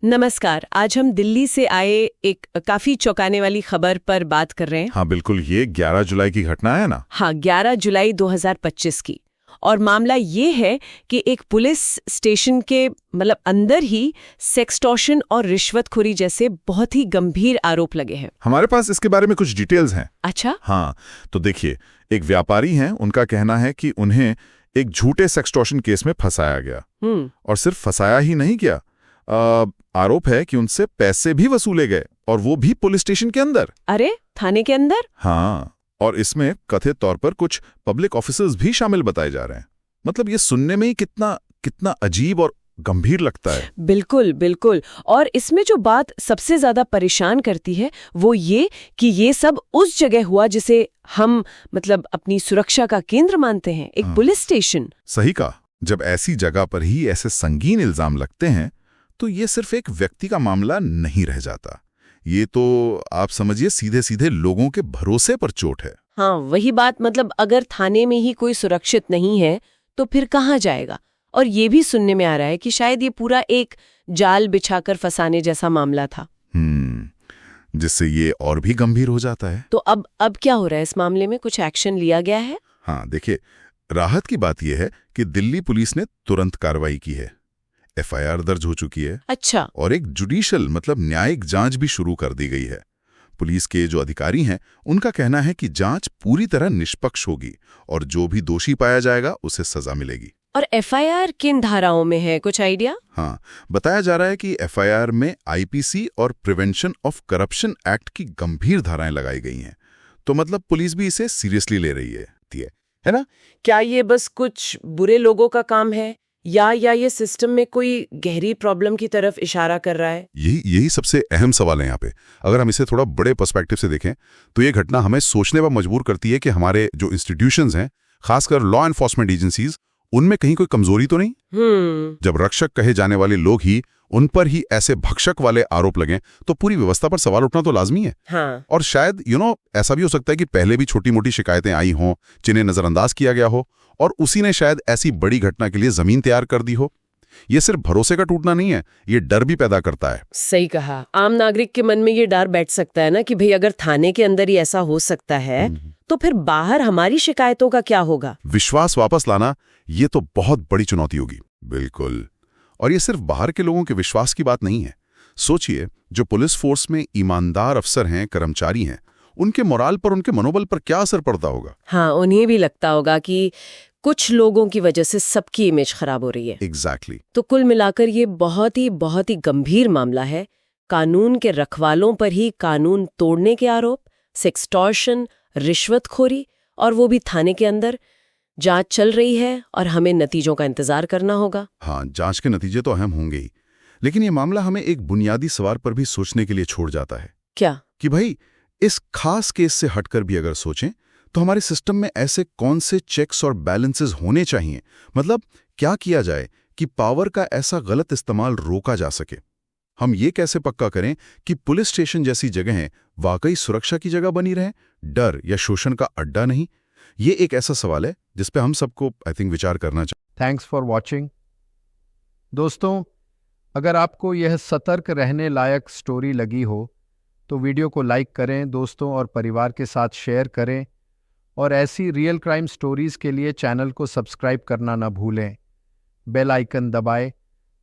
नमस्कार। आज हम दिल्ली से आए एक काफी चौंकाने वाली खबर पर बात कर रहे हैं। हाँ बिल्कुल, ये 11 जुलाई की घटना है ना। हाँ, 11 जुलाई 2025 की। और मामला ये है कि एक पुलिस स्टेशन के अंदर ही सेक्सटॉर्शन और रिश्वतखोरी जैसे बहुत ही गंभीर आरोप लगे हैं। हमारे पास इसके बारे में कुछ डिटेल्स हैं। अच्छा। हाँ, तो देखिए, एक व्यापारी हैं, उनका कहना है कि उन्हें एक झूठे सेक्सटॉर्शन केस में फंसाया गया। और सिर्फ फंसाया ही नहीं गया, आरोप है कि उनसे पैसे भी वसूले गए, और वो भी पुलिस स्टेशन के अंदर। अरे, थाने के अंदर? हाँ, और इसमें कथित तौर पर कुछ पब्लिक ऑफिसर्स भी शामिल बताए जा रहे हैं। मतलब ये सुनने में ही कितना अजीब और गंभीर लगता है। बिल्कुल बिल्कुल। और इसमें जो बात सबसे ज्यादा परेशान करती है वो ये कि ये सब उस जगह हुआ जिसे हम अपनी सुरक्षा का केंद्र मानते हैं, एक पुलिस स्टेशन। सही कहा। जब ऐसी जगह पर ही ऐसे संगीन इल्जाम लगते हैं तो ये सिर्फ एक व्यक्ति का मामला नहीं रह जाता। ये तो आप समझिए सीधे सीधे लोगों के भरोसे पर चोट है। हाँ, वही बात। अगर थाने में ही कोई सुरक्षित नहीं है तो फिर कहाँ जाएगा? और ये भी सुनने में आ रहा है कि शायद ये पूरा एक जाल बिछाकर फंसाने जैसा मामला था। जिससे ये और भी गंभीर हो जाता है। तो अब क्या हो रहा है इस मामले में? कुछ एक्शन लिया गया है? हाँ देखिए, राहत की बात यह है कि दिल्ली पुलिस ने तुरंत कार्रवाई की है। एफआईआर दर्ज हो चुकी है। अच्छा। और एक जुडिशियल न्यायिक जांच भी शुरू कर दी गई है। पुलिस के जो अधिकारी हैं, उनका कहना है कि जांच पूरी तरह निष्पक्ष होगी और जो भी दोषी पाया जाएगा उसे सजा मिलेगी। और एफआईआर किन धाराओं में है, कुछ आइडिया? हाँ, बताया जा रहा है कि एफआईआर में आईपीसी और प्रिवेंशन ऑफ करप्शन एक्ट की गंभीर धाराएं लगाई गई हैं। तो पुलिस भी इसे सीरियसली ले रही है ना? क्या ये बस कुछ बुरे लोगों का काम है या ये सिस्टम में कोई गहरी प्रॉब्लम की तरफ इशारा कर रहा है? यही सबसे अहम सवाल है यहाँ पे। अगर हम इसे थोड़ा बड़े पर्सपेक्टिव से देखें तो ये घटना हमें सोचने पर मजबूर करती है कि हमारे जो इंस्टीट्यूशंस हैं, खासकर लॉ एनफोर्समेंट एजेंसीज, उनमें कहीं कोई कमजोरी तो नहीं। जब रक्षक कहे जाने वाले लोग ही उन पर ही ऐसे भक्षक वाले आरोप लगें तो पूरी व्यवस्था पर सवाल उठना तो लाजमी है। हाँ। और शायद ऐसा भी हो सकता है कि पहले भी छोटी मोटी शिकायतें आई हों जिन्हें नजरअंदाज किया गया हो, और उसी ने शायद ऐसी बड़ी घटना के लिए जमीन तैयार कर दी हो। ये सिर्फ भरोसे का टूटना नहीं है, ये डर भी पैदा करता है। सही कहा। आम नागरिक के मन में ये डर बैठ सकता है ना कि भाई अगर थाने के अंदर ही ऐसा हो सकता है तो फिर बाहर हमारी शिकायतों का क्या होगा? विश्वास वापस लाना ये तो बहुत बड़ी चुनौती होगी। बिल्कुल। और ये सिर्फ बाहर के लोगों के विश्वास की बात नहीं है। सोचिए, जो पुलिस फोर्स में ईमानदार अफसर हैं, कर्मचारी हैं, उनके मोराल पर, उनके मनोबल पर क्या असर पड़ता होगा? हाँ, उन्हें भी लगता होगा कि कुछ लोगों की वजह से सबकी इमेज खराब हो रही है। एग्जैक्टली। तो कुल मिलाकर ये बहुत ही गंभीर मामला है। कानून के रखवालों पर ही कानून तोड़ने के आरोप, सेक्सटॉर्शन, रिश्वतखोरी, और वो भी थाने के अंदर। जांच चल रही है और हमें नतीजों का इंतजार करना होगा। हाँ, जांच के नतीजे तो अहम होंगे ही, लेकिन ये मामला हमें एक बुनियादी सवाल पर भी सोचने के लिए छोड़ जाता है। क्या? कि भाई, इस खास केस से हटकर भी अगर सोचें तो हमारे सिस्टम में ऐसे कौन से चेक्स और बैलेंसेस होने चाहिए? क्या किया जाए कि पावर का ऐसा गलत इस्तेमाल रोका जा सके? हम ये कैसे पक्का करें कि पुलिस स्टेशन जैसी जगहें वाकई सुरक्षा की जगह बनी रहें, डर या शोषण का अड्डा नहीं? ये एक ऐसा सवाल है जिस पे हम सबको आई थिंक विचार करना चाहिए। Thanks for watching. दोस्तों, अगर आपको यह सतर्क रहने लायक स्टोरी लगी हो तो वीडियो को लाइक करें, दोस्तों और परिवार के साथ शेयर करें, और ऐसी रियल क्राइम स्टोरीज के लिए चैनल को सब्सक्राइब करना न भूलें। बेल आइकन दबाएं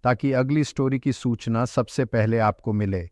ताकि अगली स्टोरी की सूचना सबसे पहले आपको मिले।